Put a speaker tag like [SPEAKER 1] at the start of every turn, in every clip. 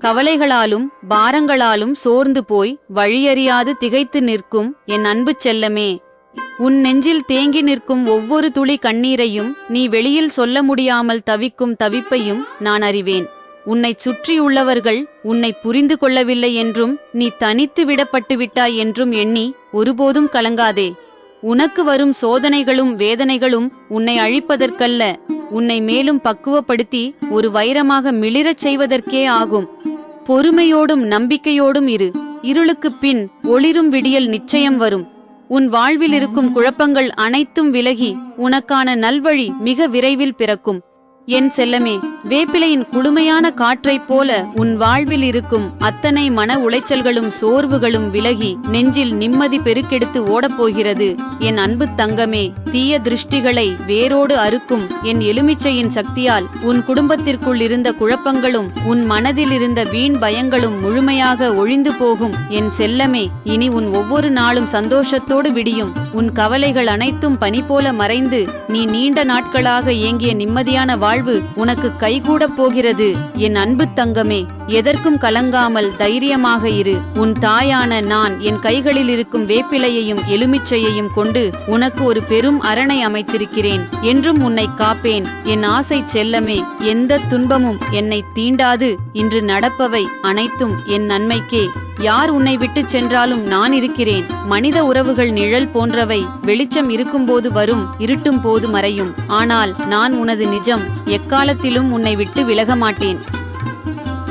[SPEAKER 1] கவலைகளாலும் பாரங்களாலும் சோர்ந்து போய் வழியறியாது திகைத்து நிற்கும் என் அன்பு செல்லமே, உன் நெஞ்சில் தேங்கி நிற்கும் ஒவ்வொரு துளி கண்ணீரையும், நீ வெளியில் சொல்ல முடியாமல் தவிக்கும் தவிப்பையும் நான் அறிவேன். உன்னைச் சுற்றியுள்ளவர்கள் உன்னை புரிந்து கொள்ளவில்லை என்றும், நீ தனித்து விடப்பட்டு விட்டாய் என்றும் எண்ணி ஒருபோதும் கலங்காதே. உனக்கு வரும் சோதனைகளும் வேதனைகளும் உன்னை அழிப்பதற்கல்ல, உன்னை மேலும் பக்குவப்படுத்தி ஒரு வைரமாக மிளிரச் செய்வதற்கே ஆகும். பொறுமையோடும் நம்பிக்கையோடும் இரு. இருளுக்குப் பின் ஒளிரும் விடியல் நிச்சயம் வரும். உன் வாழ்வில் இருக்கும் குழப்பங்கள் அனைத்தும் விலகி உனக்கான நல்வழி மிக விரைவில் பிறக்கும். என் செல்லமே, வேப்பிலையின் குளுமையான காற்றைப் போல உன் வாழ்வில் இருக்கும் அத்தனை மன உளைச்சல்களும் சோர்வுகளும் விலகி நெஞ்சில் நிம்மதி பெருக்கெடுத்து ஓடப்போகிறது. என் அன்பு தங்கமே, தீய திருஷ்டிகளை வேரோடு அறுக்கும் என் எலுமிச்சையின் சக்தியால் உன் குடும்பத்திற்குள் இருந்த குழப்பங்களும் உன் மனதில் இருந்த வீண் பயங்களும் முழுமையாக ஒழிந்து போகும். என் செல்லமே, இனி உன் ஒவ்வொரு நாளும் சந்தோஷத்தோடு விடியும். உன் கவலைகள் அனைத்தும் பனி போல மறைந்து நீ நீண்ட நாட்களாக ஏங்கிய நிம்மதியான வாழ்வு உனக்கு கைகூடப் போகிறது. என் அன்பு தங்கமே, எதற்கும் கலங்காமல் தைரியமாக இரு. உன் தாயான நான் என் கைகளில் இருக்கும் வேப்பிலையையும் எலுமிச்சையையும் கொண்டு உனக்கு ஒரு பெரும் அரணை அமைத்திருக்கிறேன். என்றும் உன்னை காப்பேன். என் ஆசை செல்லமே, எந்த துன்பமும் என்னை தீண்டாது. இன்று நடப்பவை அனைத்தும் என் நன்மைக்கே. யார் உன்னை விட்டுச் சென்றாலும் நான் இருக்கிறேன். மனித உறவுகள் நிழல் போன்றவை. வெளிச்சம் இருக்கும்போது வரும், இருட்டும் போது மறையும். ஆனால் நான் உனது நிஜம். எக்காலத்திலும் உன்னை விட்டு விலக மாட்டேன்.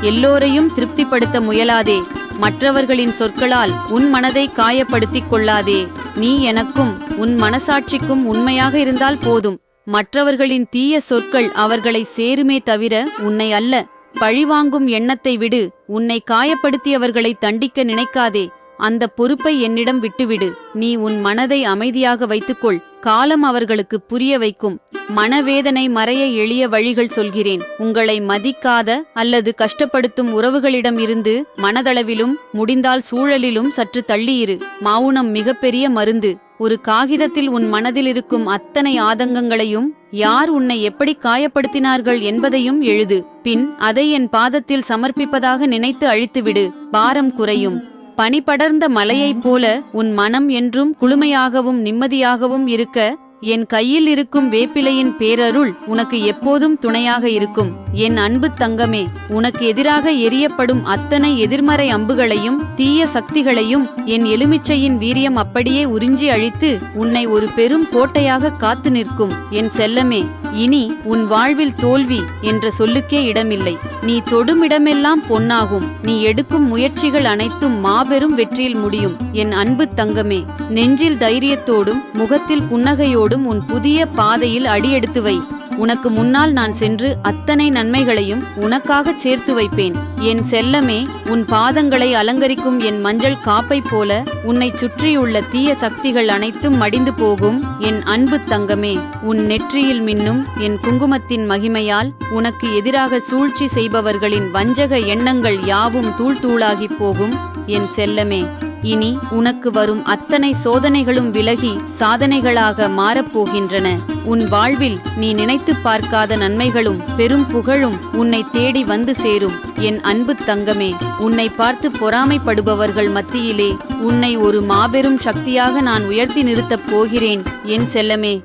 [SPEAKER 1] எல்லோரையும் திருப்திப்படுத்த முயலாதே. மற்றவர்களின் சொற்களால் உன் மனதை காயப்படுத்திக் கொள்ளாதே. நீ எனக்கும் உன் மனசாட்சிக்கும் உண்மையாக இருந்தால் போதும். மற்றவர்களின் தீய சொற்கள் அவர்களை சேருமே தவிர உன்னை அல்ல. பழிவாங்கும் எண்ணத்தை விடு. உன்னை காயப்படுத்தியவர்களை தண்டிக்க நினைக்காதே. அந்த பொறுப்பை என்னிடம் விட்டுவிடு. நீ உன் மனதை அமைதியாக வைத்துக்கொள். காலம் அவர்களுக்கு புரிய வைக்கும். மனவேதனை மறைய எளிய வழிகள் சொல்கிறேன். உங்களை மதிக்காத அல்லது கஷ்டப்படுத்தும் உறவுகளிடம் இருந்து மனதளவிலும் முடிந்தால் சூழலிலும் சற்று தள்ளியிரு. மௌனம் மிகப்பெரிய மருந்து. ஒரு காகிதத்தில் உன் மனதில் இருக்கும் அத்தனை ஆதங்கங்களையும், யார் உன்னை எப்படி காயப்படுத்தினார்கள் என்பதையும் எழுது. பின் அதை என் பாதத்தில் சமர்ப்பிப்பதாக நினைத்து அழித்துவிடு. பாரம் குறையும். பனி படர்ந்த மலையைப் போல உன் மனம் என்றும் குளுமையாகவும் நிம்மதியாகவும் இருக்க என் கையில் இருக்கும் வேப்பிலையின் பேரருள் உனக்கு எப்போதும் துணையாக இருக்கும். என் அன்பு தங்கமே, உனக்கு எதிராக எரியப்படும் அத்தனை எதிர்மறை அம்புகளையும் தீய சக்திகளையும் என் எலுமிச்சையின் வீரியம் அப்படியே உறிஞ்சி அழித்து உன்னை ஒரு பெரும் கோட்டையாக காத்து நிற்கும். என் செல்லமே, இனி உன் வாழ்வில் தோல்வி என்ற சொல்லுக்கே இடமில்லை. நீ தொடுமிடமெல்லாம் பொன்னாகும். நீ எடுக்கும் முயற்சிகள் அனைத்தும் மாபெரும் வெற்றியில் முடியும். என் அன்பு தங்கமே, நெஞ்சில் தைரியத்தோடும் முகத்தில் புன்னகையோடும் உன் புதிய பாதையில் அடியெடுத்து வை. உனக்கு முன்னால் நான் சென்று அத்தனை நன்மைகளையும் உனக்காகச் சேர்த்து வைப்பேன். என் செல்லமே, உன் பாதங்களை அலங்கரிக்கும் என் மஞ்சள் காப்பை போல உன்னை சுற்றியுள்ள தீய சக்திகள் அனைத்தும் மடிந்து போகும். என் அன்பு தங்கமே, உன் நெற்றியில் மின்னும் என் குங்குமத்தின் மகிமையால் உனக்கு எதிராக சூழ்ச்சி செய்பவர்களின் வஞ்சக எண்ணங்கள் யாவும் தூள் தூளாகிப் போகும். என் செல்லமே, இனி உனக்கு வரும் அத்தனை சோதனைகளும் விலகி சாதனைகளாக மாறப்போகின்றன. உன் வாழ்வில் நீ நினைத்து பார்க்காத நன்மைகளும் பெரும் புகழும் உன்னை தேடி வந்து சேரும். என் அன்பு தங்கமே, உன்னை பார்த்து பொறாமைப்படுபவர்கள் மத்தியிலே உன்னை ஒரு மாபெரும் சக்தியாக நான் உயர்த்தி நிறுத்தப் போகிறேன். என் செல்லமே,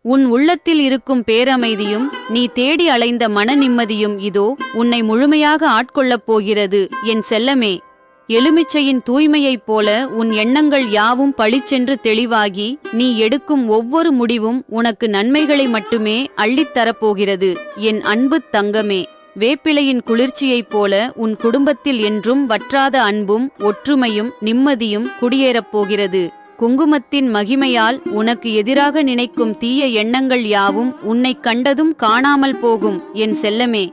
[SPEAKER 1] உன் உள்ளத்தில் இருக்கும் பேரமைதியும் நீ தேடி அலைந்த மன நிம்மதியும் இதோ உன்னை முழுமையாக ஆட்கொள்ளப் போகிறது. என் செல்லமே, எலுமிச்சையின் தூய்மையைப் போல உன் எண்ணங்கள் யாவும் பளிச்சென்று தெளிவாகி நீ எடுக்கும் ஒவ்வொரு முடிவும் உனக்கு நன்மைகளை மட்டுமே அள்ளித்தரப்போகிறது. என் அன்பு தங்கமே, வேப்பிலையின் குளிர்ச்சியைப் போல உன் குடும்பத்தில் என்றும் வற்றாத அன்பும் ஒற்றுமையும் நிம்மதியும் குடியேறப் போகிறது. குங்குமத்தின் மகிமையால் உனக்கு எதிராக நினைக்கும் தீய எண்ணங்கள் யாவும் உன்னை கண்டதும் காணாமல் போகும். என் செல்லமே,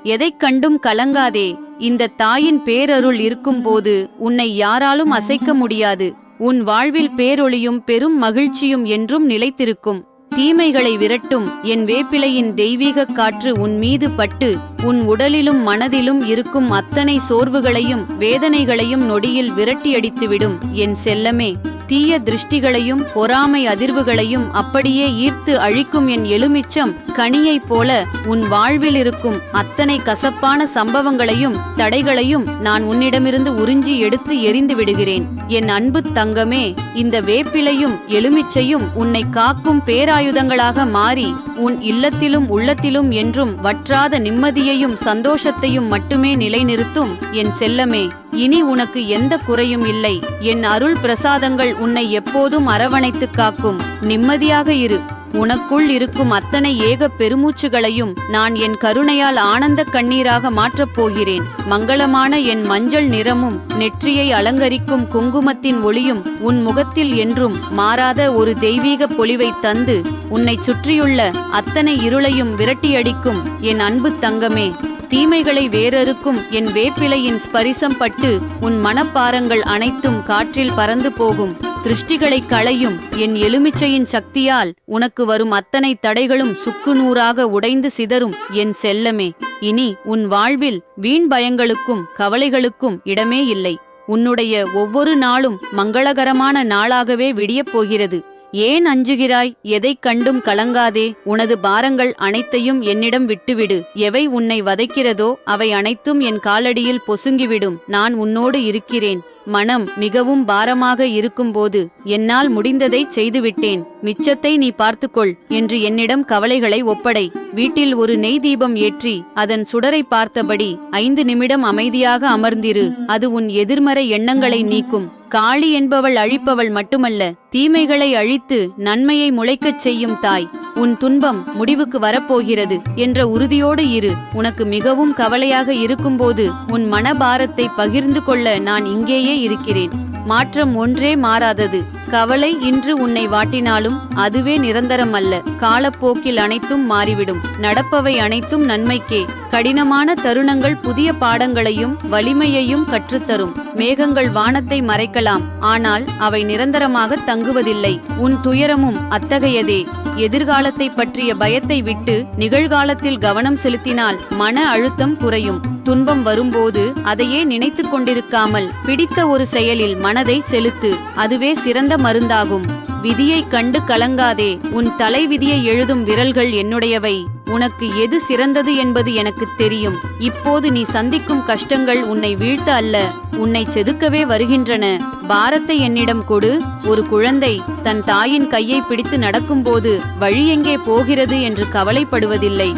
[SPEAKER 1] எதைக் கண்டும் கலங்காதே. இந்த தாயின் பேரருள் இருக்கும்போது உன்னை யாராலும் அசைக்க முடியாது. உன் வாழ்வில் பேரொளியும் பெரும் மகிழ்ச்சியும் என்றும் நிலைத்திருக்கும். தீமைகளை விரட்டும் என் வேப்பிலையின் தெய்வீக காற்று உன் மீது பட்டு உன் உடலிலும் மனதிலும் இருக்கும் அத்தனை சோர்வுகளையும் வேதனைகளையும் நொடியில் விரட்டியடித்துவிடும். என் செல்லமே, தீய திருஷ்டிகளையும் பொறாமை அதிர்வுகளையும் அப்படியே ஈர்த்து அழிக்கும் என் எலுமிச்சம் கனியைப் போல உன் வாழ்வில் இருக்கும் அத்தனை கசப்பான சம்பவங்களையும் தடைகளையும் நான் உன்னிடமிருந்து உறிஞ்சி எடுத்து எறிந்து விடுகிறேன். என் அன்பு தங்கமே, இந்த வேப்பிலையும் எலுமிச்சையும் உன்னை காக்கும் பேராயுதங்களாக மாறி உன் இல்லத்திலும் உள்ளத்திலும் என்றும் வற்றாத நிம்மதியையும் சந்தோஷத்தையும் மட்டுமே நிலைநிறுத்தும். என் செல்லமே, இனி உனக்கு எந்த குறையும் இல்லை. என் அருள் பிரசாதங்கள் உன்னை எப்போதும் அரவணைத்து காக்கும். நிம்மதியாக இரு. உனக்குள் இருக்கும் அத்தனை ஏக பெருமூச்சுகளையும் நான் என் கருணையால் ஆனந்த கண்ணீராக மாற்றப் போகிறேன். மங்களமான என் மஞ்சள் நிறமும் நெற்றியை அலங்கரிக்கும் குங்குமத்தின் ஒளியும் உன் முகத்தில் என்றும் மாறாத ஒரு தெய்வீக பொலிவை தந்து உன்னை சுற்றியுள்ள அத்தனை இருளையும் விரட்டியடிக்கும். என் அன்பு தங்கமே, தீமைகளை வேறறுக்கும் என் வேப்பிலையின் ஸ்பரிசம் பட்டு உன் மனப்பாரங்கள் அனைத்தும் காற்றில் பறந்து போகும். திருஷ்டிகளை களையும் என் எலுமிச்சையின் சக்தியால் உனக்கு வரும் அத்தனை தடைகளும் சுக்குநூறாக உடைந்து சிதறும். என் செல்லமே, இனி உன் வாழ்வில் வீண் பயங்களுக்கும் கவலைகளுக்கும் இடமே இல்லை. உன்னுடைய ஒவ்வொரு நாளும் மங்களகரமான நாளாகவே விடியப் போகிறது. ஏன் அஞ்சுகிறாய்? எதைக் கண்டும் கலங்காதே. உனது பாரங்கள் அனைத்தையும் என்னிடம் விட்டுவிடு. எவை உன்னை வதைக்கிறதோ அவை அனைத்தும் என் காலடியில் பொசுங்கிவிடும். நான் உன்னோடு இருக்கிறேன். மனம் மிகவும் பாரமாக இருக்கும்போது என்னால் முடிந்ததை செய்துவிட்டேன், மிச்சத்தை நீ பார்த்துக்கொள் என்று என்னிடம் கவலைகளை ஒப்படை. வீட்டில் ஒரு நெய் தீபம் ஏற்றி அதன் சுடரை பார்த்தபடி 5 நிமிடம் அமைதியாக அமர்ந்திரு. அது உன் எதிர்மறை எண்ணங்களை நீக்கும். காளி என்பவள் அழிப்பவள் மட்டுமல்ல, தீமைகளை அழித்து நன்மையை முளைக்கச் செய்யும் தாய். உன் துன்பம் முடிவுக்கு வரப்போகிறது என்ற உறுதியோடு இரு. உனக்கு மிகவும் கவலையாக இருக்கும்போது உன் மனபாரத்தை பகிர்ந்து கொள்ள நான் இங்கேயே இருக்கிறேன். மாற்றம் ஒன்றே மாறாதது. கவலை இன்று உன்னை வாட்டினாலும் அதுவே நிரந்தரம் அல்ல. காலப்போக்கில் அனைத்தும் மாறிவிடும். நடப்பவை அனைத்தும் நன்மைக்கே. கடினமான தருணங்கள் புதிய பாடங்களையும் வலிமையையும் கற்றுத்தரும். மேகங்கள் வானத்தை மறைக்கலாம், ஆனால் அவை நிரந்தரமாக தங்குவதில்லை. உன் துயரமும் அத்தகையதே. எதிர்காலத்தை பற்றிய பயத்தை விட்டு நிகழ்காலத்தில் கவனம் செலுத்தினால் மன அழுத்தம் குறையும். துன்பம் வரும்போது அதையே நினைத்து கொண்டிருக்காமல் பிடித்த ஒரு செயலில் மனதை செலுத்து. அதுவே சிறந்த மருந்தாகும். விதியை கண்டு கலங்காதே. உன் தலை விதியை எழுதும் விரல்கள் என்னுடையவை. உனக்கு எது சிறந்தது என்பது எனக்கு தெரியும். இப்போது நீ சந்திக்கும் கஷ்டங்கள் உன்னை வீழ்த்த அல்ல, உன்னை செதுக்கவே வருகின்றன. பாரத்தை என்னிடம் கொடு. ஒரு குழந்தை தன் தாயின் கையை பிடித்து நடக்கும்போது வழி எங்கே போகிறது என்று கவலைப்படுவதில்லை.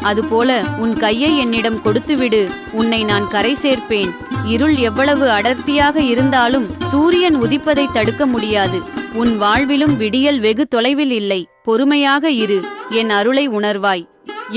[SPEAKER 1] அதுபோல உன் கையை என்னிடம் கொடுத்துவிடு. உன்னை நான் கரை சேர்ப்பேன். இருள் எவ்வளவு அடர்த்தியாக இருந்தாலும் சூரியன் உதிப்பதை தடுக்க முடியாது. உன் வாழ்விலும் விடியல் வெகு தொலைவில் இல்லை. பொறுமையாக இரு. என் அருளை உணர்வாய்.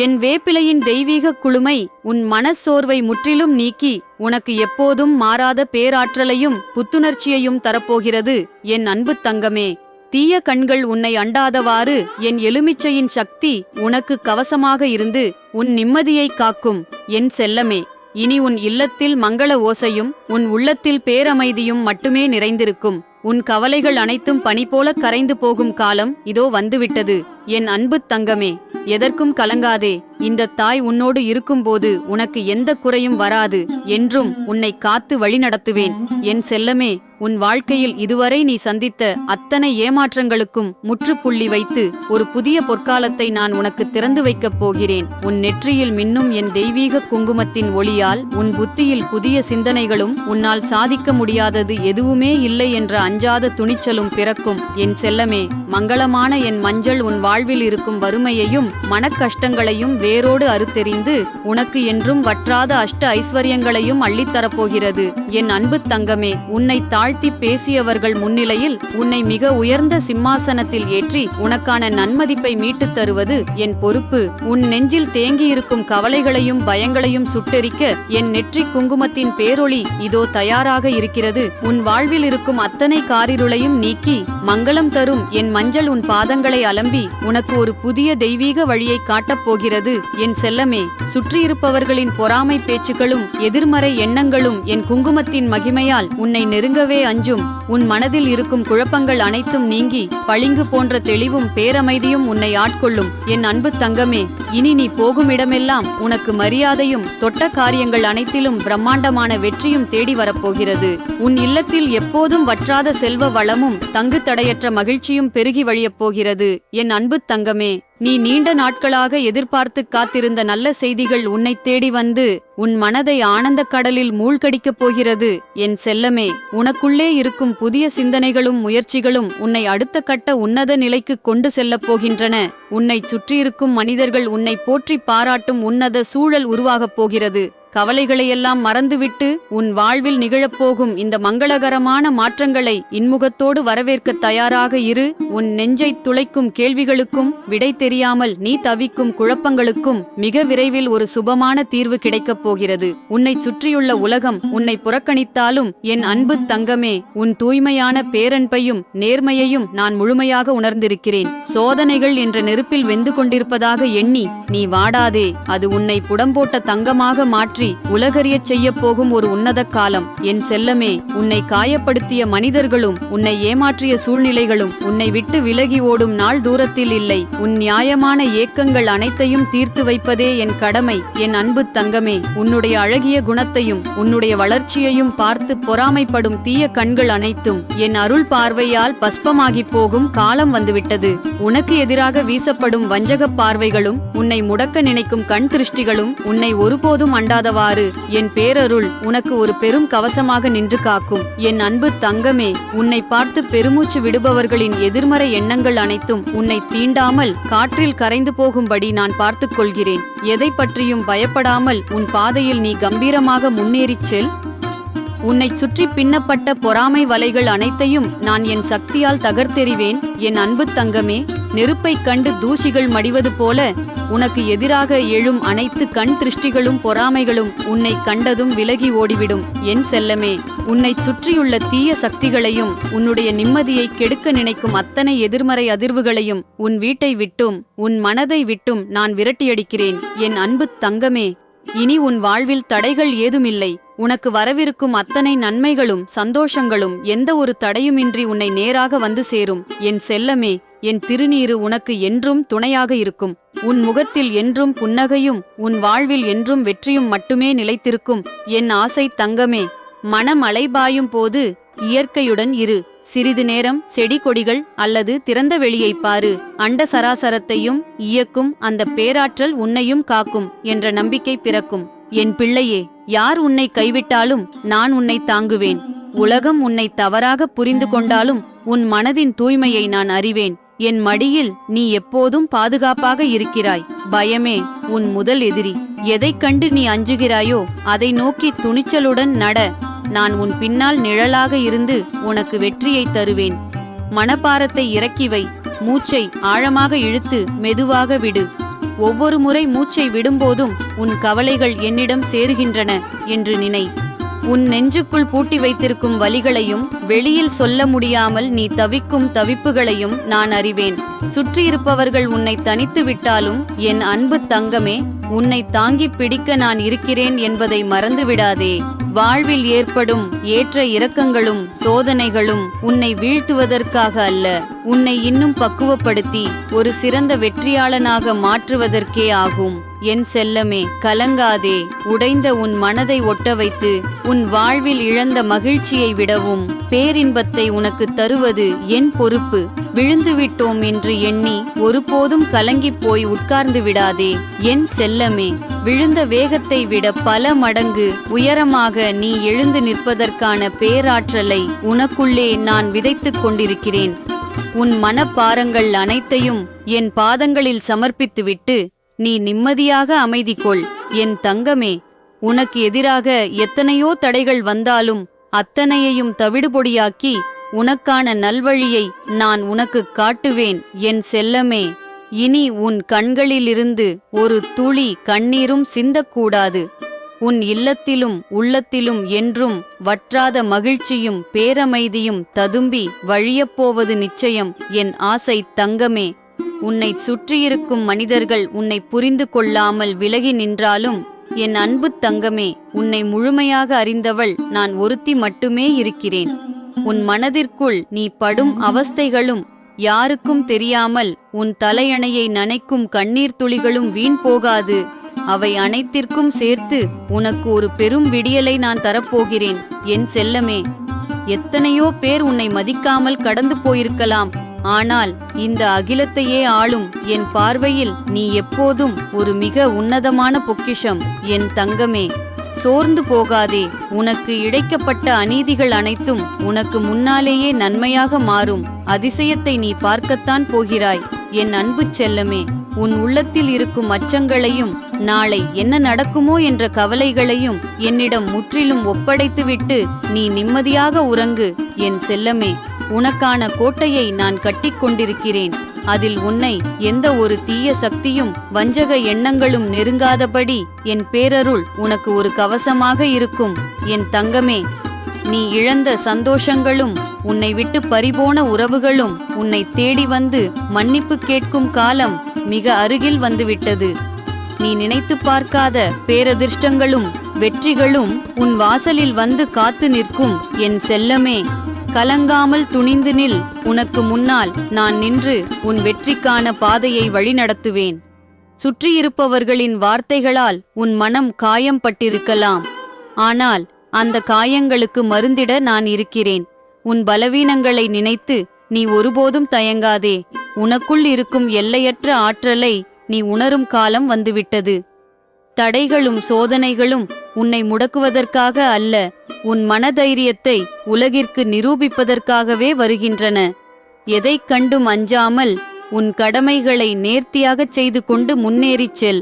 [SPEAKER 1] என் வேப்பிலையின் தெய்வீக குளுமை உன் மனச்சோர்வை முற்றிலும் நீக்கி உனக்கு எப்போதும் மாறாத பேராற்றலையும் புத்துணர்ச்சியையும் தரப்போகிறது. என் அன்பு தங்கமே, தீய கண்கள் உன்னை அண்டாதவாறு என் எலுமிச்சையின் சக்தி உனக்கு கவசமாக இருந்து உன் நிம்மதியை காக்கும். என் செல்லமே, இனி உன் இல்லத்தில் மங்கள ஓசையும் உன் உள்ளத்தில் பேரமைதியும் மட்டுமே நிறைந்திருக்கும். உன் கவலைகள் அனைத்தும் பனி போல கரைந்து போகும் காலம் இதோ வந்துவிட்டது. என் அன்பு தங்கமே, எதற்கும் கலங்காதே. இந்த தாய் உன்னோடு இருக்கும்போது உனக்கு எந்த குறையும் வராது. என்றும் உன்னை காத்து வழி நடத்துவேன். என் செல்லமே, உன் வாழ்க்கையில் இதுவரை நீ சந்தித்த அத்தனை ஏமாற்றங்களுக்கும் முற்றுப்புள்ளி வைத்து ஒரு புதிய பொற்காலத்தை நான் உனக்கு திறந்து வைக்கப் போகிறேன். உன் நெற்றியில் மின்னும் என் தெய்வீக குங்குமத்தின் ஒளியால் உன் புத்தியில் புதிய சிந்தனைகளும் உன்னால் சாதிக்க முடியாதது எதுவுமே இல்லை என்ற அஞ்சாத துணிச்சலும் பிறக்கும். என் செல்லமே, மங்களமான என் மஞ்சள் உன் வாழ்வில் இருக்கும் வறுமையையும் மனக்கஷ்டங்களையும் வேரோடு அறுத்தெறிந்து உனக்கு என்றும் வற்றாத அஷ்ட ஐஸ்வர்யங்களையும் அள்ளித்தரப்போகிறது. என் அன்பு தங்கமே, உன்னை தாழ்த்தி பேசியவர்கள் முன்னிலையில் உன்னை மிக உயர்ந்த சிம்மாசனத்தில் ஏற்றி உனக்கான நன்மதிப்பை மீட்டுத் தருவது என் பொறுப்பு. உன் நெஞ்சில் தேங்கியிருக்கும் கவலைகளையும் பயங்களையும் சுட்டெரிக்க என் நெற்றி குங்குமத்தின் பேரொளி இதோ தயாராக இருக்கிறது. உன் வாழ்வில் இருக்கும் அத்தனை காரிருளையும் நீக்கி மங்களம் தரும் என் மஞ்சள் உன் பாதங்களை அலம்பி உனக்கு ஒரு புதிய தெய்வீக வழியை காட்டப் போகிறது. என் செல்லமே, சுற்றியிருப்பவர்களின் பொறாமை பேச்சுக்களும் எதிர்மறை எண்ணங்களும் என் குங்குமத்தின் மகிமையால் உன்னை நெருங்கவே அறவே அஞ்சும். உன் மனதில் இருக்கும் குழப்பங்கள் அனைத்தும் நீங்கி பளிங்கு போன்ற தெளிவும் பேரமைதியும் உன்னை ஆட்கொள்ளும். என் அன்பு தங்கமே, இனி நீ போகும் இடமெல்லாம் உனக்கு மரியாதையும் தொட்ட காரியங்கள் அனைத்திலும் பிரம்மாண்டமான வெற்றியும் தேடி வரப்போகிறது. உன் இல்லத்தில் எப்போதும் வற்றாத செல்வ வளமும் தங்கு தடையற்ற மகிழ்ச்சியும் பெருகி வழியப் போகிறது. என் அன்பு தங்கமே, நீ நீண்ட நாட்களாக எதிர்பார்த்து காத்திருந்த நல்ல செய்திகள் உன்னை தேடி வந்து உன் மனதை ஆனந்த கடலில் மூழ்கடிக்கப் போகிறது. என் செல்லமே, உனக்குள்ளே இருக்கும் புதிய சிந்தனைகளும் முயற்சிகளும் உன்னை அடுத்த கட்ட உன்னத நிலைக்கு கொண்டு செல்லப் போகின்றன. உன்னை சுற்றியிருக்கும் மனிதர்கள் உன்னை போற்றி பாராட்டும் உன்னத சூழல் உருவாகப் போகிறது. கவலைகளையெல்லாம் மறந்துவிட்டு உன் வாழ்வில் நிகழப்போகும் இந்த மங்களகரமான மாற்றங்களை இன்முகத்தோடு வரவேற்க தயாராக இரு. உன் நெஞ்சை துளைக்கும் கேள்விகளுக்கும் விடை தெரியாமல் நீ தவிக்கும் குழப்பங்களுக்கும் மிக விரைவில் ஒரு சுபமான தீர்வு கிடைக்கப் போகிறது. உன்னை சுற்றியுள்ள உலகம் உன்னை புறக்கணித்தாலும் என் அன்பு தங்கமே, உன் தூய்மையான பேரன்பையும் நேர்மையையும் நான் முழுமையாக உணர்ந்திருக்கிறேன். சோதனைகள் என்ற நெருப்பில் வெந்து கொண்டிருப்பதாக எண்ணி நீ வாடாதே. அது உன்னை புடம்போட்ட தங்கமாக மாற்றி உலகறியச் செய்யப் போகும் ஒரு உன்னத காலம். என் செல்லமே, உன்னை காயப்படுத்திய மனிதர்களும் உன்னை ஏமாற்றிய சூழ்நிலைகளும் உன்னை விட்டு விலகி ஓடும் நாள் தூரத்தில் இல்லை. உன் நியாயமான ஏக்கங்கள் அனைத்தையும் தீர்த்து வைப்பதே என் கடமை. என் அன்பு தங்கமே, உன்னுடைய அழகிய குணத்தையும் உன்னுடைய வளர்ச்சியையும் பார்த்து பொறாமைப்படும் தீய கண்கள் அனைத்தும் என் அருள் பார்வையால் பஸ்பமாகி போகும் காலம் வந்துவிட்டது. உனக்கு எதிராக வீசப்படும் வஞ்சக பார்வைகளும் உன்னை முடக்க நினைக்கும் கண் திருஷ்டிகளும் உன்னை ஒருபோதும் அண்டாதவாறு என் பேரருள் உனக்கு ஒரு பெரும் கவசமாக நின்று காக்கும். என் அன்பு தங்கமே, உன்னை பார்த்து பெருமூச்சு விடுபவர்களின் எதிர்மறை எண்ணங்கள் அனைத்தும் உன்னை தீண்டாமல் காற்றில் கரைந்து போகும்படி நான் பார்த்துக் கொள்கிறேன். எதை பற்றியும் பயப்படாமல் உன் பாதையில் நீ கம்பீரமாக முன்னேறிச் செல். உன்னை சுற்றி பின்னப்பட்ட பொறாமை வலைகள் அனைத்தையும் நான் என் சக்தியால் தகர்த்தெறிவேன். என் அன்பு தங்கமே, நெருப்பைக் கண்டு தூசிகள் மடிவது போல உனக்கு எதிராக எழும் அனைத்து கண் திருஷ்டிகளும் பொறாமைகளும் உன்னை கண்டதும் விலகி ஓடிவிடும். என் செல்லமே, உன்னை சுற்றியுள்ள தீய சக்திகளையும் உன்னுடைய நிம்மதியை கெடுக்க நினைக்கும் அத்தனை எதிர்மறை அதிர்வுகளையும் உன் வீட்டை விட்டும் உன் மனதை விட்டும் நான் விரட்டியடிக்கிறேன். என் அன்பு தங்கமே, இனி உன் வாழ்வில் தடைகள் ஏதுமில்லை. உனக்கு வரவிருக்கும் அத்தனை நன்மைகளும் சந்தோஷங்களும் எந்த ஒரு தடையுமின்றி உன்னை நேராக வந்து சேரும். என் செல்லமே, என் திருநீறு உனக்கு என்றும் துணையாக இருக்கும். உன் முகத்தில் என்றும் புன்னகையும் உன் வாழ்வில் என்றும் வெற்றியும் மட்டுமே நிலைத்திருக்கும். என் ஆசை தங்கமே, மனம் அலைபாயும் போது இயற்கையுடன் இரு. சிறிது நேரம் செடி கொடிகள் அல்லது திறந்த வெளியை பாரு. அண்ட சராசரத்தையும் இயக்கும் அந்த பேராற்றல் உன்னையும் காக்கும் என்ற நம்பிக்கை பிறக்கும். என் பிள்ளையே, யார் உன்னை கைவிட்டாலும் நான் உன்னை தாங்குவேன். உலகம் உன்னை தவறாக புரிந்து கொண்டாலும் உன் மனதின் தூய்மையை நான் அறிவேன். என் மடியில் நீ எப்போதும் பாதுகாப்பாக இருக்கிறாய். பயமே உன் முதல் எதிரி. எதைக் கண்டு நீ அஞ்சுகிறாயோ அதை நோக்கி துணிச்சலுடன் நட. நான் உன் பின்னால் நிழலாக இருந்து உனக்கு வெற்றியை தருவேன். மனப்பாரத்தை இறக்கி வை. மூச்சை ஆழமாக இழுத்து மெதுவாக விடு. ஒவ்வொரு முறை மூச்சை விடும்போதும் உன் கவலைகள் என்னிடம் சேருகின்றன என்று நினை. உன் நெஞ்சுக்குள் பூட்டி வைத்திருக்கும் வலிகளையும் வெளியில் சொல்ல முடியாமல் நீ தவிக்கும் தவிப்புகளையும் நான் அறிவேன். சுற்றியிருப்பவர்கள் உன்னை தனித்து விட்டாலும் என் அன்பு தங்கமே, உன்னை தாங்கிப் பிடிக்க நான் இருக்கிறேன் என்பதை மறந்துவிடாதே. வாழ்வில் ஏற்படும் ஏற்ற இறக்கங்களும் சோதனைகளும் உன்னை வீழ்த்துவதற்காக அல்ல, உன்னை இன்னும் பக்குவப்படுத்தி ஒரு சிறந்த வெற்றியாளனாக மாற்றுவதற்கே ஆகும். என் செல்லமே, கலங்காதே. உடைந்த உன் மனதை ஒட்ட வைத்து உன் வாழ்வில் இழந்த மகிழ்ச்சியை விடவும் பேரின்பத்தை உனக்கு தருவது என் பொறுப்பு. விழுந்துவிட்டோம் என்று எண்ணி ஒருபோதும் கலங்கிப் போய் உட்கார்ந்து விடாதே. என் செல்லமே, விழுந்த வேகத்தை விட பல மடங்கு உயரமாக நீ எழுந்து நிற்பதற்கான பேராற்றலை உனக்குள்ளே நான் விதைத்துக் கொண்டிருக்கிறேன். உன் மனப்பாரங்கள் அனைத்தையும் என் பாதங்களில் சமர்ப்பித்துவிட்டு நீ நிம்மதியாக அமைதி கொள். என் தங்கமே, உனக்கு எதிராக எத்தனையோ தடைகள் வந்தாலும் அத்தனையையும் தவிடுபொடியாக்கி உனக்கான நல்வழியை நான் உனக்கு காட்டுவேன். என் செல்லமே, இனி உன் கண்களிலிருந்து ஒரு துளி கண்ணீரும் சிந்தக்கூடாது. உன் இல்லத்திலும் உள்ளத்திலும் என்றும் வற்றாத மகிழ்ச்சியும் பேரமைதியும் ததும்பி வழியப்போவது நிச்சயம். என் ஆசை தங்கமே, உன்னை சுற்றியிருக்கும் மனிதர்கள் உன்னை புரிந்து கொள்ளாமல் விலகி நின்றாலும் என் அன்பு தங்கமே, உன்னை முழுமையாக அறிந்தவள் நான் ஒருத்தி மட்டுமே இருக்கிறேன். உன் மனதிற்குள் நீ படும் அவஸ்தைகளும் யாருக்கும் தெரியாமல் உன் தலையணையை நனைக்கும் கண்ணீர் துளிகளும் வீண் போகாது. அவை அனைத்திற்கும் சேர்த்து உனக்கு ஒரு பெரும் விடியலை நான் தரப்போகிறேன் என் செல்லமே. எத்தனையோ பேர் உன்னை மதிக்காமல் கடந்து போயிருக்கலாம். ஆனால் இந்த அகிலத்தையே ஆளும் என் பார்வையில் நீ எப்போதும் ஒரு மிக உன்னதமான பொக்கிஷம் என் தங்கமே. சோர்ந்து போகாதே. உனக்கு இழைக்கப்பட்ட அநீதிகள் அனைத்தும் உனக்கு முன்னாலேயே நன்மையாக மாறும் அதிசயத்தை நீ பார்க்கத்தான் போகிறாய் என் அன்பு செல்லமே. உன் உள்ளத்தில் இருக்கும் அச்சங்களையும் நாளை என்ன நடக்குமோ என்ற கவலைகளையும் என்னிடம் முற்றிலும் ஒப்படைத்துவிட்டு நீ நிம்மதியாக உறங்கு என் செல்லமே. உனக்கான கோட்டையை நான் கட்டிக்கொண்டிருக்கிறேன். அதில் உன்னை எந்த ஒரு தீய சக்தியும் வஞ்சக எண்ணங்களும் நெருங்காதபடி என் பேரருள் உனக்கு ஒரு கவசமாக இருக்கும் என் தங்கமே. நீ இழந்த சந்தோஷங்களும் உன்னை விட்டு பறிபோன உறவுகளும் உன்னை தேடி வந்து மன்னிப்பு கேட்கும் காலம் மிக அருகில் வந்துவிட்டது. நீ நினைத்து பார்க்காத பேரதிர்ஷ்டங்களும் வெற்றிகளும் உன் வாசலில் வந்து காத்து நிற்கும் என் செல்லமே. கலங்காமல் துணிந்து நில். உனக்கு முன்னால் நான் நின்று உன் வெற்றிக்கான பாதையை வழிநடத்துவேன். சுற்றியிருப்பவர்களின் வார்த்தைகளால் உன் மனம் காயம் பட்டிருக்கலாம். ஆனால் அந்த காயங்களுக்கு மருந்திட நான் இருக்கிறேன். உன் பலவீனங்களை நினைத்து நீ ஒருபோதும் தயங்காதே. உனக்குள் இருக்கும் எல்லையற்ற ஆற்றலை நீ உணரும் காலம் வந்துவிட்டது. தடைகளும் சோதனைகளும் உன்னை முடக்குவதற்காக அல்ல, உன் மனதைரியத்தை உலகிற்கு நிரூபிப்பதற்காகவே வருகின்றன. எதைக் கண்டும் அஞ்சாமல் உன் கடமைகளை நேர்த்தியாகச் செய்து கொண்டு முன்னேறிச் செல்.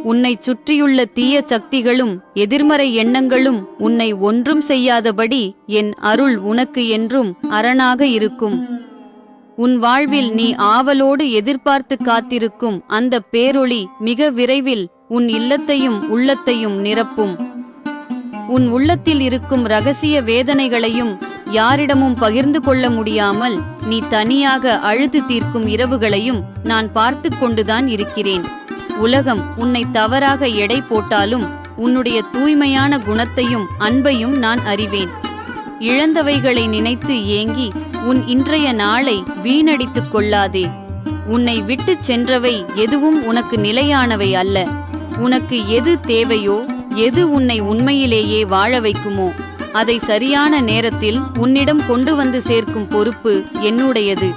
[SPEAKER 1] உன்னை சுற்றியுள்ள தீய சக்திகளும் எதிர்மறை எண்ணங்களும் உன்னை ஒன்றும் செய்யாதபடி என் அருள் உனக்கு என்றும் அரணாக இருக்கும். உன் வாழ்வில் நீ ஆவலோடு எதிர்பார்த்து காத்திருக்கும் அந்த பேரொளி மிக விரைவில் உன் இல்லத்தையும் உள்ளத்தையும் நிரப்பும். உன் உள்ளத்தில் இருக்கும் இரகசிய வேதனைகளையும் யாரிடமும் பகிர்ந்து கொள்ள முடியாமல் நீ தனியாக அழுது தீர்க்கும் இரவுகளையும் நான் பார்த்து கொண்டுதான் இருக்கிறேன். உலகம் உன்னை தவறாக எடை போட்டாலும் உன்னுடைய தூய்மையான குணத்தையும் அன்பையும் நான் அறிவேன். இழந்தவைகளை நினைத்து ஏங்கி உன் இன்றைய நாளை வீணடித்துக் கொள்ளாதே. உன்னை விட்டுச் சென்றவை எதுவும் உனக்கு நிலையானவை அல்ல. உனக்கு எது தேவையோ, எது உன்னை உண்மையிலேயே வாழ வைக்குமோ அதை சரியான நேரத்தில் உன்னிடம் கொண்டு வந்து சேர்க்கும் பொறுப்பு என்னுடையது.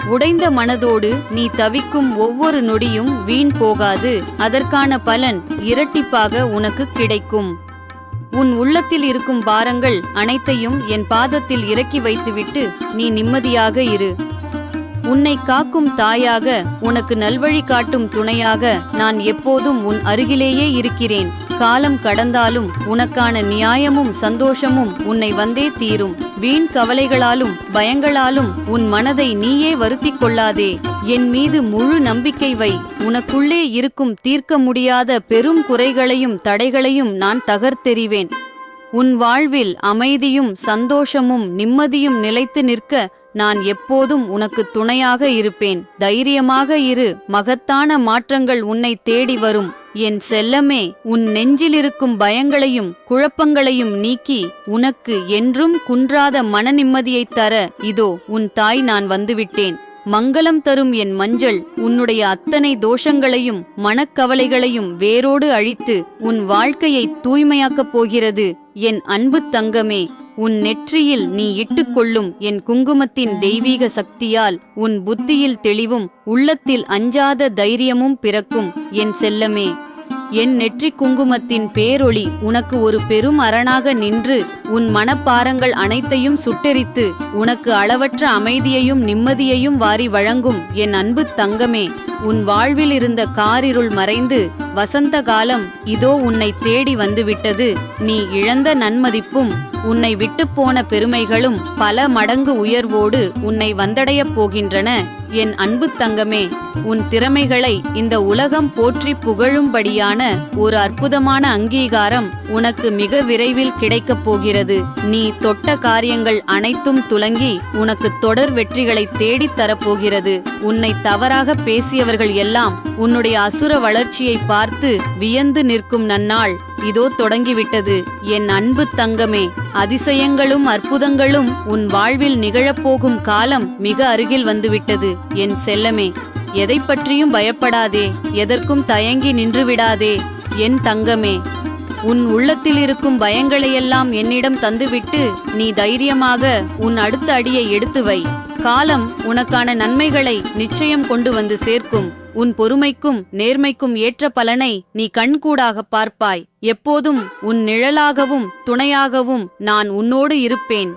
[SPEAKER 1] உடைந்த மனதோடு நீ தவிக்கும் ஒவ்வொரு நொடியும் வீண் போகாது. அதற்கான பலன் இரட்டிப்பாக உனக்கு கிடைக்கும். உன் உள்ளத்தில் இருக்கும் பாரங்கள் அனைத்தையும் என் பாதத்தில் இறக்கி வைத்துவிட்டு நீ நிம்மதியாக இரு. உன்னை காக்கும் தாயாக, உனக்கு நல்வழி காட்டும் துணையாக நான் எப்போதும் உன் அருகிலேயே இருக்கிறேன். காலம் கடந்தாலும் உனக்கான நியாயமும் சந்தோஷமும் உன்னை வந்தே தீரும். வீண் கவலைகளாலும் பயங்களாலும் உன் மனதை நீயே வருத்திக் கொள்ளாதே. என் மீது முழு நம்பிக்கை வை. உனக்குள்ளே இருக்கும் தீர்க்க முடியாத பெரும் குறைகளையும் தடைகளையும் நான் தகர்த்தெறிவேன். உன் வாழ்வில் அமைதியும் சந்தோஷமும் நிம்மதியும் நிலைத்து நிற்க நான் எப்போதும் உனக்கு துணையாக இருப்பேன். தைரியமாக இரு. மகத்தான மாற்றங்கள் உன்னை தேடி வரும் என் செல்லமே. உன் நெஞ்சில் இருக்கும் பயங்களையும் குழப்பங்களையும் நீக்கி உனக்கு என்றும் குன்றாத மன நிம்மதியைத் தர இதோ உன் தாய் நான் வந்துவிட்டேன். மங்களம் தரும் என் மஞ்சள் உன்னுடைய அத்தனை தோஷங்களையும் மனக்கவலைகளையும் வேரோடு அழித்து உன் வாழ்க்கையை தூய்மையாக்கப் போகிறது என் அன்பு தங்கமே. உன் நெற்றியில் நீ இட்டுக்கொள்ளும் என் குங்குமத்தின் தெய்வீக சக்தியால் உன் புத்தியில் தெளிவும் உள்ளத்தில் அஞ்சாத தைரியமும் பிறக்கும் என் செல்லமே. என் நெற்றி குங்குமத்தின் பேரொளி உனக்கு ஒரு பெரும் அரணாக நின்று உன் மனப்பாரங்கள் அனைத்தையும் சுட்டெரித்து உனக்கு அளவற்ற அமைதியையும் நிம்மதியையும் வாரி வழங்கும் என் அன்பு தங்கமே. உன் வாழ்வில் இருந்த காரிருள் மறைந்து வசந்த காலம் இதோ உன்னை தேடி வந்துவிட்டது. நீ இழந்த நன்மதிப்பும் உன்னை விட்டுப்போன பெருமைகளும் பல மடங்கு உயர்வோடு உன்னை வந்தடையப் போகின்றன என் அன்பு தங்கமே. உன் திறமைகளை இந்த உலகம் போற்றி புகழும்படியான ஒரு அற்புதமான அங்கீகாரம் உனக்கு மிக விரைவில் கிடைக்கப் போகிறது. நீ தொட்ட காரியங்கள் அனைத்தும் துலங்கி உனக்கு தொடர் வெற்றிகளை தேடித் தரப்போகிறது. உன்னை தவறாக பேசியவர்கள் அவர்கள் எல்லாம் உன்னுடைய அசுர வளர்ச்சியை பார்த்து வியந்து நிற்கும் நன்னாள் இதோ தொடங்கிவிட்டது. என் அன்பு தங்கமே, அதிசயங்களும் அற்புதங்களும் உன் வாழ்வில் நிகழப்போகும் காலம் மிக அருகில் வந்துவிட்டது. என் செல்லமே, எதை பற்றியும் பயப்படாதே, எதற்கும் தயங்கி நின்றுவிடாதே. என் தங்கமே, உன் உள்ளத்தில் இருக்கும் பயங்களையெல்லாம் என்னிடம் தந்துவிட்டு நீ தைரியமாக உன் அடுத்த அடியை எடுத்து வை. காலம் உனக்கான நன்மைகளை நிச்சயம் கொண்டு வந்து சேர்க்கும். உன் பொறுமைக்கும் நேர்மைக்கும் ஏற்ற பலனை நீ கண்கூடாக பார்ப்பாய். எப்போதும் உன் நிழலாகவும் துணையாகவும் நான் உன்னோடு இருப்பேன்.